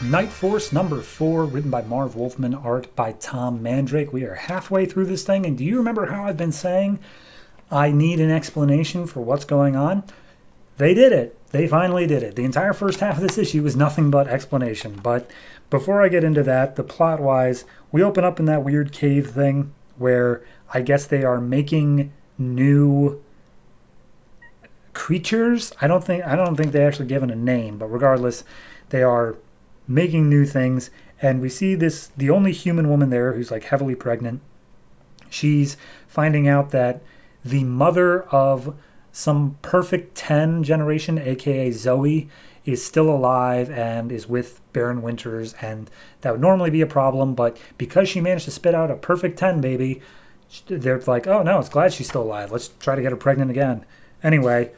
Night Force number 4, written by Marv Wolfman, art by Tom Mandrake. We are halfway through this thing, and do you remember how I've been saying I need an explanation for what's going on? They did it. They finally did it. The entire first half of this issue was nothing but explanation. But before I get into that, the plot-wise, we open up in that weird cave thing where I guess they are making new creatures. I don't think they actually given a name, but regardless, they are making new things. And we see the only human woman there who's like heavily pregnant. She's finding out that the mother of some perfect 10 generation, aka Zoe, is still alive and is with Baron Winters, and that would normally be a problem, but because she managed to spit out a perfect 10 baby, they're like, oh no, it's glad she's still alive. Let's try to get her pregnant again. Anyway,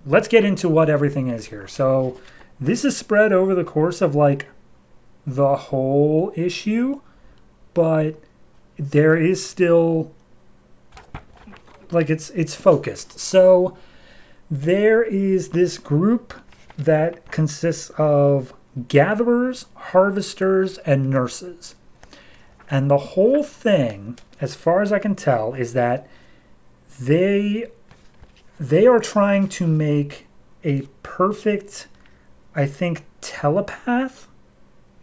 let's get into what everything is here. So this is spread over the course of like the whole issue, but there is still like it's focused. So there is this group that consists of gatherers, harvesters, and nurses. And the whole thing, as far as I can tell, is that they are trying to make a perfect, I think, telepath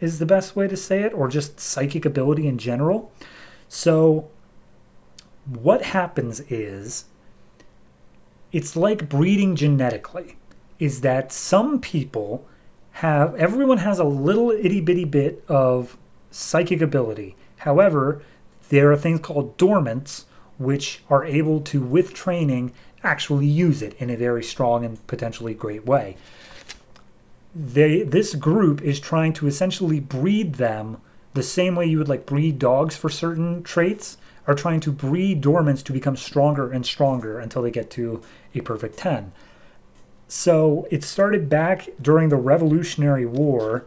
is the best way to say it, or just psychic ability in general. So what happens is, it's like breeding genetically, is that some people everyone has a little itty bitty bit of psychic ability. However, there are things called dormants, which are able to, with training, actually use it in a very strong and potentially great way. This group is trying to essentially breed them the same way you would like breed dogs for certain traits, are trying to breed dormants to become stronger and stronger until they get to a perfect 10. So it started back during the Revolutionary War,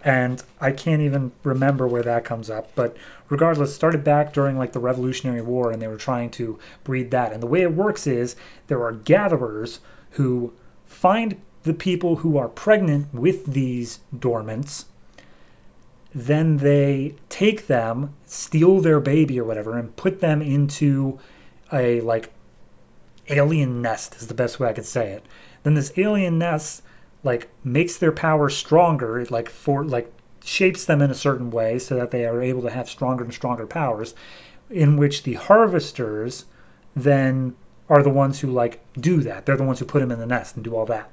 and I can't even remember where that comes up, but regardless, it started back during like the Revolutionary War, and they were trying to breed that. And the way it works is there are gatherers who find the people who are pregnant with these dormants. Then they take them, steal their baby or whatever, and put them into a like alien nest is the best way I could say it. Then this alien nest like makes their power stronger. It like shapes them in a certain way so that they are able to have stronger and stronger powers, in which the harvesters then are the ones who like do that. They're the ones who put them in the nest and do all that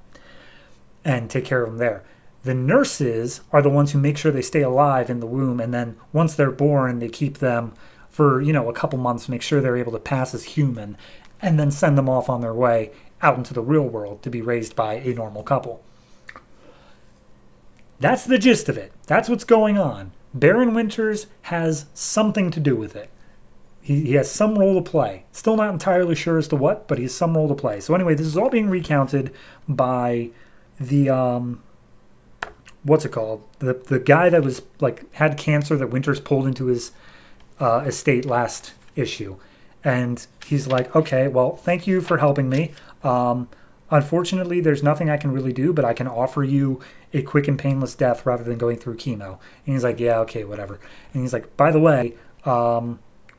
and take care of them there. The nurses are the ones who make sure they stay alive in the womb, and then once they're born, they keep them for, a couple months, make sure they're able to pass as human, and then send them off on their way out into the real world to be raised by a normal couple. That's the gist of it. That's what's going on. Baron Winters has something to do with it. He has some role to play. Still not entirely sure as to what, but he has some role to play. So anyway, this is all being recounted by the what's it called? The guy that was like had cancer that Winters pulled into his estate last issue. And he's like, okay, well, thank you for helping me. Unfortunately, there's nothing I can really do, but I can offer you a quick and painless death rather than going through chemo. And he's like, yeah, okay, whatever. And he's like, by the way,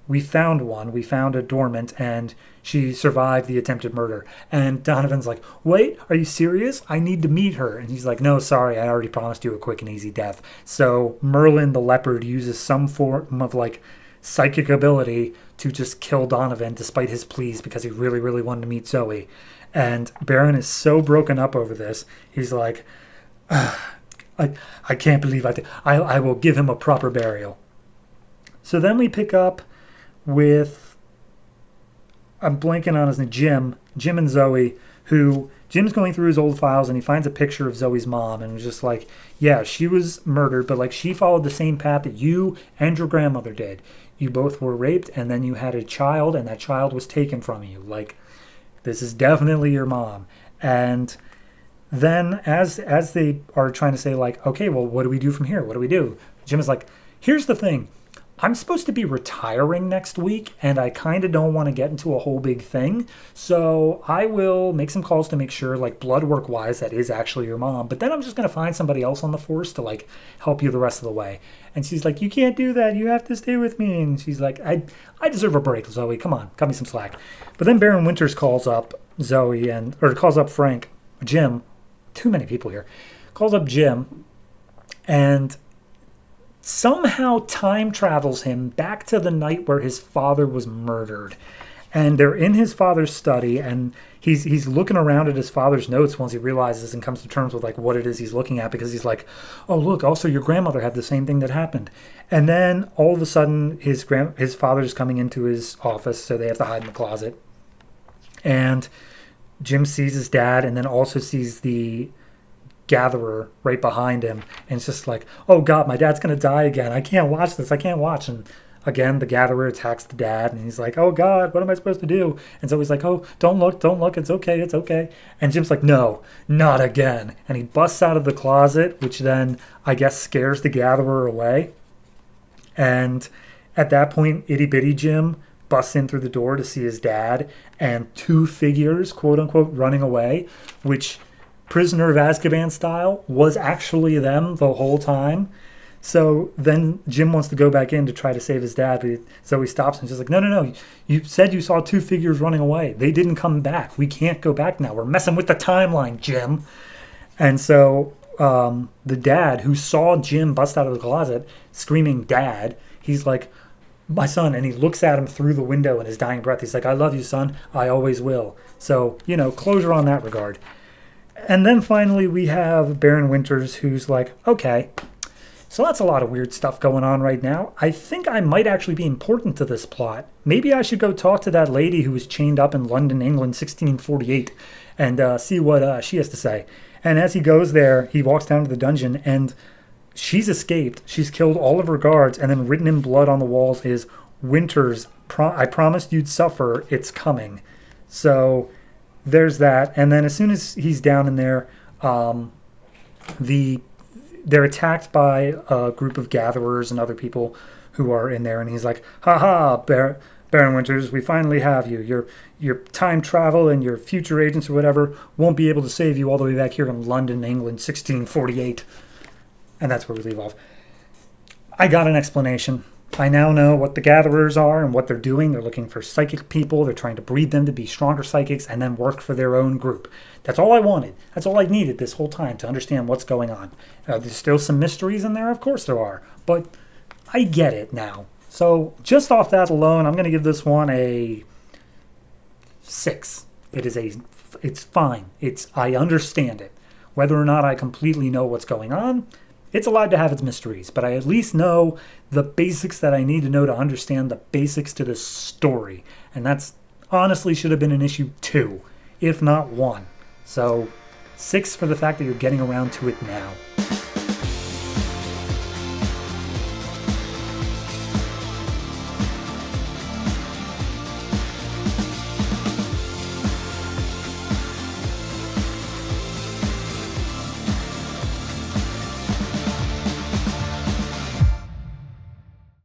we found one. We found a dormant, and she survived the attempted murder. And Donovan's like, wait, are you serious? I need to meet her. And he's like, no, sorry, I already promised you a quick and easy death. So Merlin the leopard uses some form of like psychic ability to just kill Donovan despite his pleas because he really, really wanted to meet Zoe. And Baron is so broken up over this. He's like, I can't believe I will give him a proper burial. So then we pick up with, I'm blanking on his name, Jim and Zoe, who Jim's going through his old files and he finds a picture of Zoe's mom and was just like, yeah, she was murdered, but like she followed the same path that you and your grandmother did. You both were raped and then you had a child and that child was taken from you. Like, this is definitely your mom. And then as they are trying to say like, okay, well, what do we do from here? What do we do? Jim is like, here's the thing. I'm supposed to be retiring next week, and I kind of don't want to get into a whole big thing. So I will make some calls to make sure, like blood work wise, that is actually your mom. But then I'm just going to find somebody else on the force to like help you the rest of the way. And she's like, you can't do that. You have to stay with me. And she's like, I deserve a break, Zoe. Come on, cut me some slack. But then Baron Winters calls up Zoe or calls up Jim. Too many people here. Calls up Jim, and somehow time travels him back to the night where his father was murdered. And they're in his father's study, and he's looking around at his father's notes once he realizes and comes to terms with like what it is he's looking at, because he's like, oh look, also your grandmother had the same thing that happened. And then all of a sudden his father's coming into his office, so they have to hide in the closet. And Jim sees his dad, and then also sees the gatherer right behind him, and it's just like, oh god, my dad's gonna die again, I can't watch this, I can't watch. And again the gatherer attacks the dad, and he's like, oh god, what am I supposed to do? And so he's like, oh, don't look, it's okay. And Jim's like, no, not again. And he busts out of the closet, which then I guess scares the gatherer away. And at that point, itty bitty Jim busts in through the door to see his dad and two figures, quote unquote, running away, which Prisoner of Azkaban style was actually them the whole time. So then Jim wants to go back in to try to save his dad, but Zoe stops and she's like, no, you said you saw two figures running away. They didn't come back. We can't go back now. We're messing with the timeline, Jim. And so the dad, who saw Jim bust out of the closet screaming dad, he's like, my son. And he looks at him through the window in his dying breath. He's like, I love you, son. I always will. So, closure on that regard. And then finally we have Baron Winters, who's like, okay, so that's a lot of weird stuff going on right now. I think I might actually be important to this plot. Maybe I should go talk to that lady who was chained up in London, England, 1648, and see what she has to say. And as he goes there, he walks down to the dungeon, and she's escaped. She's killed all of her guards, and then written in blood on the walls is, Winters, I promised you'd suffer, it's coming. So there's that. And then as soon as he's down in there, they're attacked by a group of gatherers and other people who are in there, and he's like, ha, Baron Winters, we finally have you. Your time travel and your future agents or whatever won't be able to save you all the way back here in London, England, 1648. And that's where we leave off. I got an explanation. I now know what the gatherers are and what they're doing. They're looking for psychic people. They're trying to breed them to be stronger psychics and then work for their own group. That's all I wanted. That's all I needed this whole time to understand what's going on. There's still some mysteries in there. Of course there are. But I get it now. So just off that alone, I'm going to give this one a 6. It's fine. I understand it. Whether or not I completely know what's going on, it's allowed to have its mysteries, but I at least know the basics that I need to know to understand the basics to this story. And that's honestly should have been an issue 2, if not 1. So 6 for the fact that you're getting around to it now.